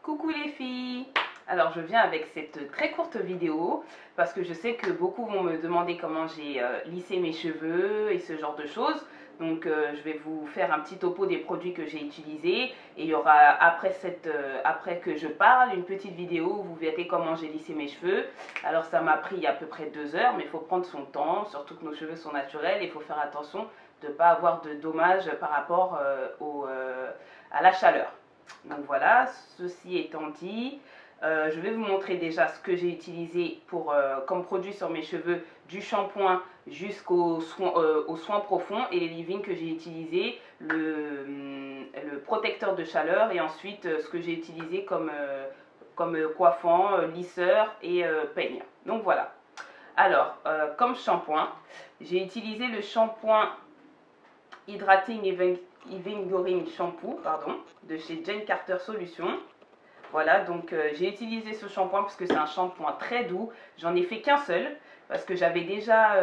Coucou les filles! Alors je viens avec cette très courte vidéo parce que je sais que beaucoup vont me demander comment j'ai lissé mes cheveux et ce genre de choses. Donc je vais vous faire un petit topo des produits que j'ai utilisés et il y aura après que je parle une petite vidéo où vous verrez comment j'ai lissé mes cheveux. Alors ça m'a pris à peu près 2 heures, mais il faut prendre son temps, surtout que nos cheveux sont naturels et il faut faire attention de ne pas avoir de dommages par rapport à la chaleur. Donc voilà, ceci étant dit, je vais vous montrer déjà ce que j'ai utilisé comme produit sur mes cheveux, du shampoing jusqu'aux soins profonds et les leave-in que j'ai utilisé, le protecteur de chaleur et ensuite ce que j'ai utilisé comme coiffant, lisseur et peigne. Donc voilà. Alors, comme shampoing, j'ai utilisé le shampoing Hydrating Evengoring Shampoo, de chez Jane Carter Solutions. Voilà, donc j'ai utilisé ce shampoing parce que c'est un shampoing très doux. J'en ai fait qu'un seul parce que j'avais déjà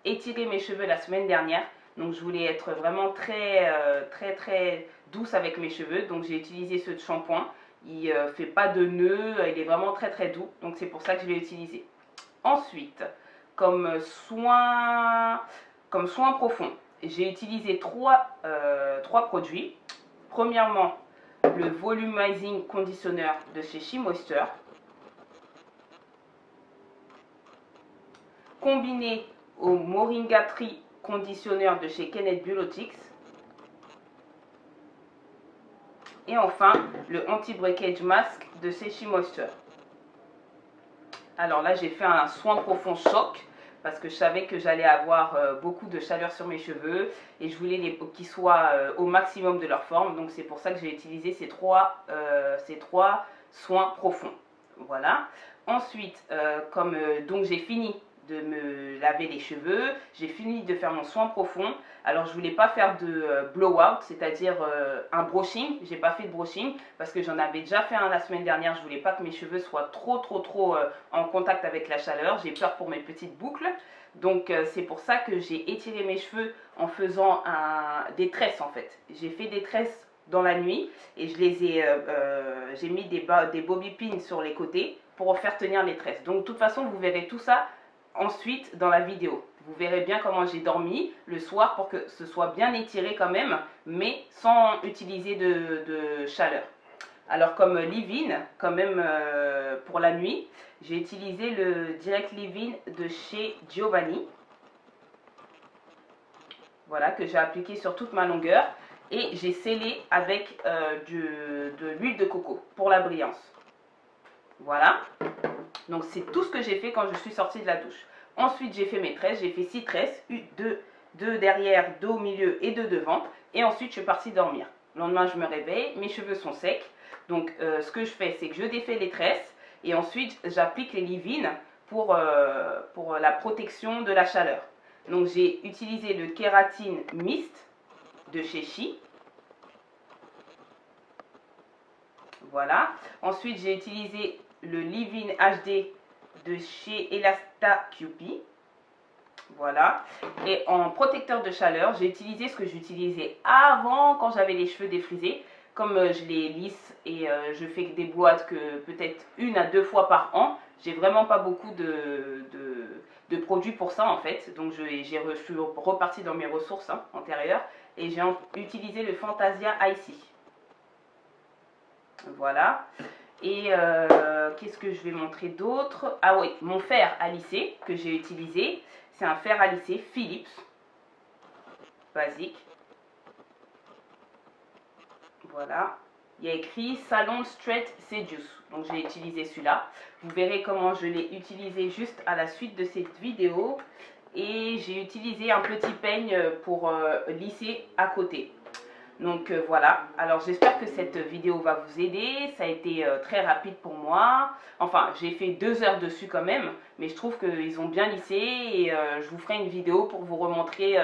étiré mes cheveux la semaine dernière. Donc je voulais être vraiment très douce avec mes cheveux. Donc j'ai utilisé ce shampoing. Il ne fait pas de nœuds, il est vraiment très doux. Donc c'est pour ça que je l'ai utilisé. Ensuite, comme soin profond, j'ai utilisé trois produits. Premièrement, le Volumizing Conditioner de chez She Moisture, combiné au Moringa Tree Conditioner de chez Kenneth Biologics, et enfin le Anti-Breakage Mask de chez She Moisture. Alors là, j'ai fait un soin profond choc parce que je savais que j'allais avoir beaucoup de chaleur sur mes cheveux et je voulais qu'ils soient au maximum de leur forme. Donc c'est pour ça que j'ai utilisé ces trois soins profonds. Voilà. Ensuite, donc j'ai fini de me laver les cheveux, j'ai fini de faire mon soin profond. Alors je voulais pas faire de blowout, c'est-à-dire un brushing. J'ai pas fait de brushing parce que j'en avais déjà fait un la semaine dernière. Je voulais pas que mes cheveux soient trop en contact avec la chaleur. J'ai peur pour mes petites boucles. Donc c'est pour ça que j'ai étiré mes cheveux en faisant des tresses en fait. J'ai fait des tresses dans la nuit et j'ai mis des bobby pins sur les côtés pour faire tenir les tresses. Donc de toute façon vous verrez tout ça ensuite dans la vidéo. Vous verrez bien comment j'ai dormi le soir pour que ce soit bien étiré quand même, mais sans utiliser de chaleur. Alors comme leave-in, quand même pour la nuit, j'ai utilisé le Direct Leave-in de chez Giovanni. Voilà, que j'ai appliqué sur toute ma longueur. Et j'ai scellé avec de l'huile de coco pour la brillance. Voilà. Donc c'est tout ce que j'ai fait quand je suis sortie de la douche. Ensuite j'ai fait mes tresses, j'ai fait 6 tresses, 2 derrière, 2 au milieu et 2 devant. Et ensuite je suis partie dormir. Le lendemain je me réveille, mes cheveux sont secs. Donc ce que je fais c'est que je défais les tresses et ensuite j'applique les leave-in pour la protection de la chaleur. Donc j'ai utilisé le Kératine Mist de chez She. Voilà. Ensuite j'ai utilisé le leave-in HD de chez Elasta QP. Voilà. Et en protecteur de chaleur, j'ai utilisé ce que j'utilisais avant quand j'avais les cheveux défrisés. Comme je les lisse et je fais des boîtes que peut-être 1 à 2 fois par an, j'ai vraiment pas beaucoup de produits pour ça en fait. Donc je suis repartie dans mes ressources antérieures et j'ai utilisé le Fantasia Icy. Voilà. Et qu'est-ce que je vais montrer d'autre? Ah oui, mon fer à lisser que j'ai utilisé. C'est un fer à lisser Philips. Basique. Voilà. Il y a écrit Salon Straight Seduce. Donc j'ai utilisé celui-là. Vous verrez comment je l'ai utilisé juste à la suite de cette vidéo. Et j'ai utilisé un petit peigne pour lisser à côté. Donc voilà, alors j'espère que cette vidéo va vous aider. Ça a été très rapide pour moi. Enfin, j'ai fait 2 heures dessus quand même, mais je trouve qu'ils ont bien lissé et je vous ferai une vidéo pour vous remontrer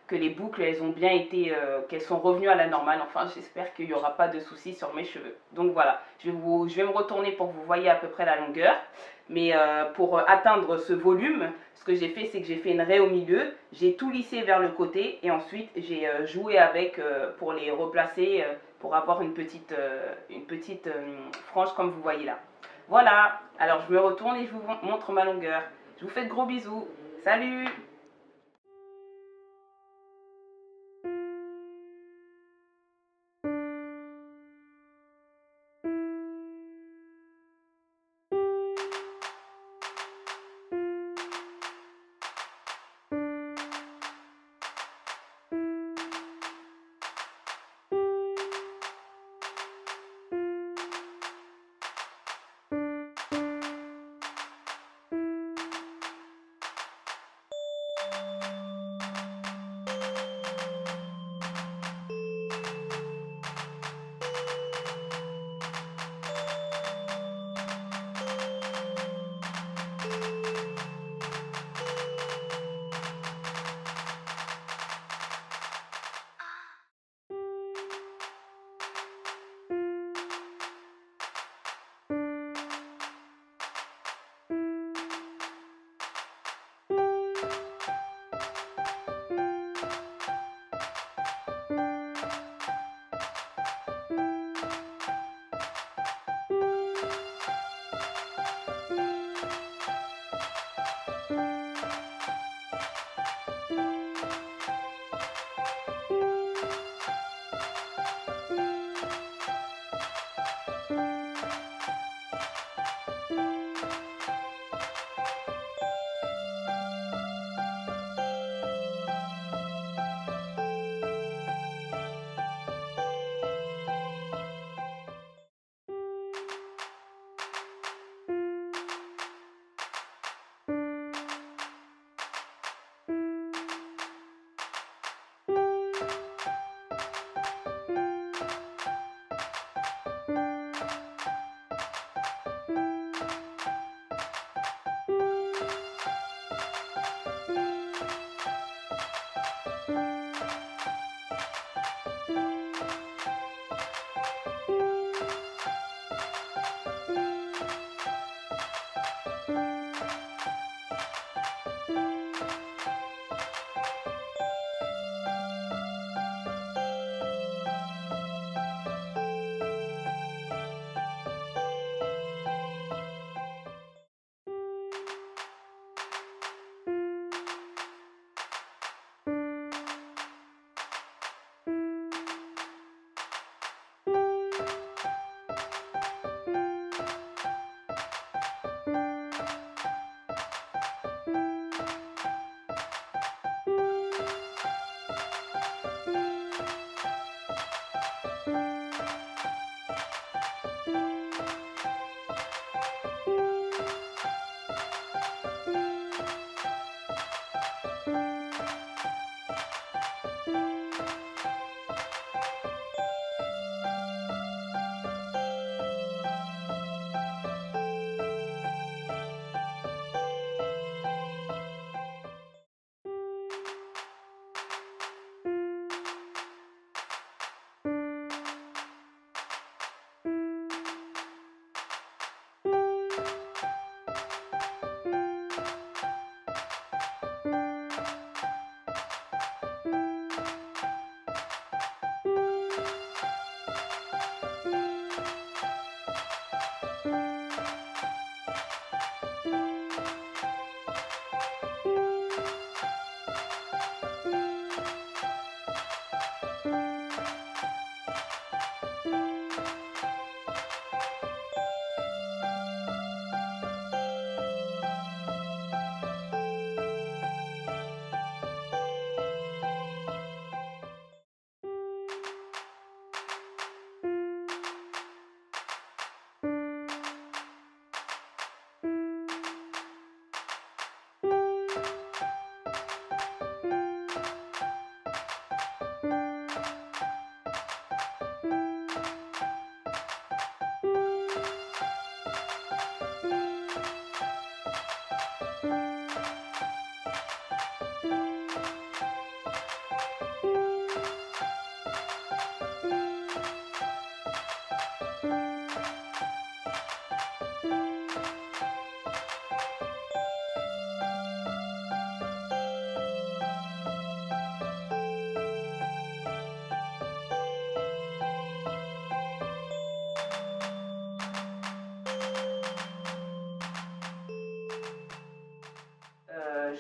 que les boucles elles ont bien été, qu'elles sont revenues à la normale. Enfin, j'espère qu'il n'y aura pas de soucis sur mes cheveux. Donc voilà, je vais me retourner pour que vous voyez à peu près la longueur. Mais pour atteindre ce volume, ce que j'ai fait, c'est que j'ai fait une raie au milieu, j'ai tout lissé vers le côté et ensuite j'ai joué avec pour les replacer, pour avoir une petite frange comme vous voyez là. Voilà, alors je me retourne et je vous montre ma longueur. Je vous fais de gros bisous. Salut!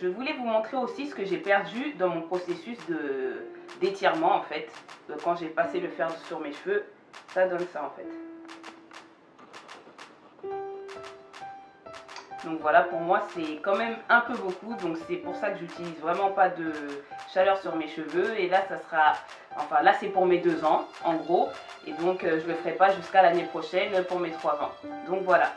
je voulais vous montrer aussi ce que j'ai perdu dans mon processus d'étirement en fait. Quand j'ai passé le fer sur mes cheveux, ça donne ça en fait. Donc voilà, pour moi c'est quand même un peu beaucoup, donc c'est pour ça que j'utilise vraiment pas de chaleur sur mes cheveux. Et là ça sera, enfin là c'est pour mes 2 ans en gros, et donc je le ferai pas jusqu'à l'année prochaine pour mes 3 ans. Donc voilà.